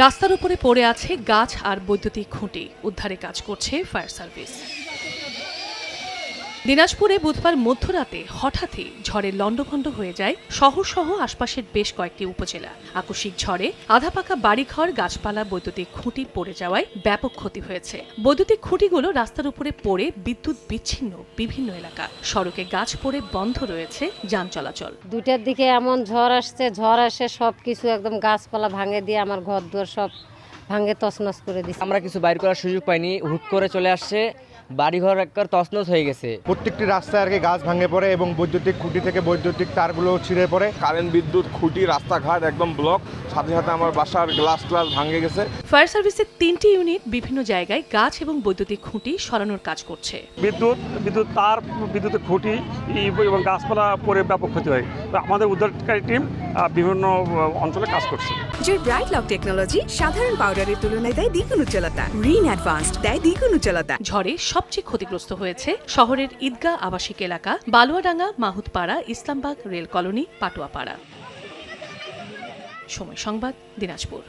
রাস্তার উপরে পড়ে আছে গাছ আর বৈদ্যুতিক খুঁটি, উদ্ধারে কাজ করছে ফায়ার সার্ভিস। দিনাজপুরে বুধবার মধ্যরাতে হঠাৎই ঝড়ে লণ্ডভণ্ড হয়ে যায় শহরসহ আশপাশের বেশ কয়েকটি উপজেলা। আকস্মিক ঝড়ে আধাপাকা বাড়িঘর, গাছপালা, বৈদ্যুতিক খুঁটি পড়ে যাওয়ায় ব্যাপক ক্ষতি হয়েছে। বৈদ্যুতিক খুঁটিগুলো রাস্তার উপরে পড়ে বিদ্যুৎ বিচ্ছিন্ন বিভিন্ন এলাকা। সড়কে গাছ পড়ে বন্ধ রয়েছে যান চলাচল। 2টার দিকে এমন ঝড় আসছে, ঝড় আসে সবকিছু একদম গাছপালা ভাঙে দিয়ে আমার ঘর দুয়ার সব ভাঙে তছনছ করে দিচ্ছে। আমরা কিছু বাইর করার সুযোগ পাইনি, হুট করে চলে আসছে, বাড়িঘর একবার তছনছ হয়ে গেছে। প্রত্যেকটি রাস্তায় আর কি গাছ ভাঙে পড়ে এবং বৈদ্যুতিক খুঁটি থেকে বৈদ্যুতিক তারগুলো ছিঁড়ে পড়ে। কারেন্ট, বিদ্যুৎ খুঁটি, রাস্তাঘাট একদম ব্লক, সাথে সাথে আমার বাসার গ্লাস ভাঙে গেছে। ফায়ার সার্ভিসের 3টি ইউনিট বিভিন্ন জায়গায় গাছ এবং বৈদ্যুতিক খুঁটি সরানোর কাজ করছে। বিদ্যুৎ তার, বিদ্যুতের খুঁটি এবং গাছপালা পড়ে ব্যাপক ক্ষতি হয়। আমাদের উদ্ধারকারী টিম বিভিন্ন অঞ্চলে কাজ করছে। জয় ব্রাইট লক টেকনোলজি সাধারণ পাউডারের তুলনায় দেয় দ্বিগুণ উজ্জ্বলতা, রিন অ্যাডভান্সড দেয় দ্বিগুণ উজ্জ্বলতা। ঝড়ে সবচেয়ে ক্ষতিগ্রস্ত হয়েছে শহরের ঈদগাহ আবাসিক এলাকা, বালুয়াডাঙ্গা, মাহুতপাড়া, ইসলামবাগ রেল কলোনি, পাটুয়াপাড়া। সময় সংবাদ, দিনাজপুর।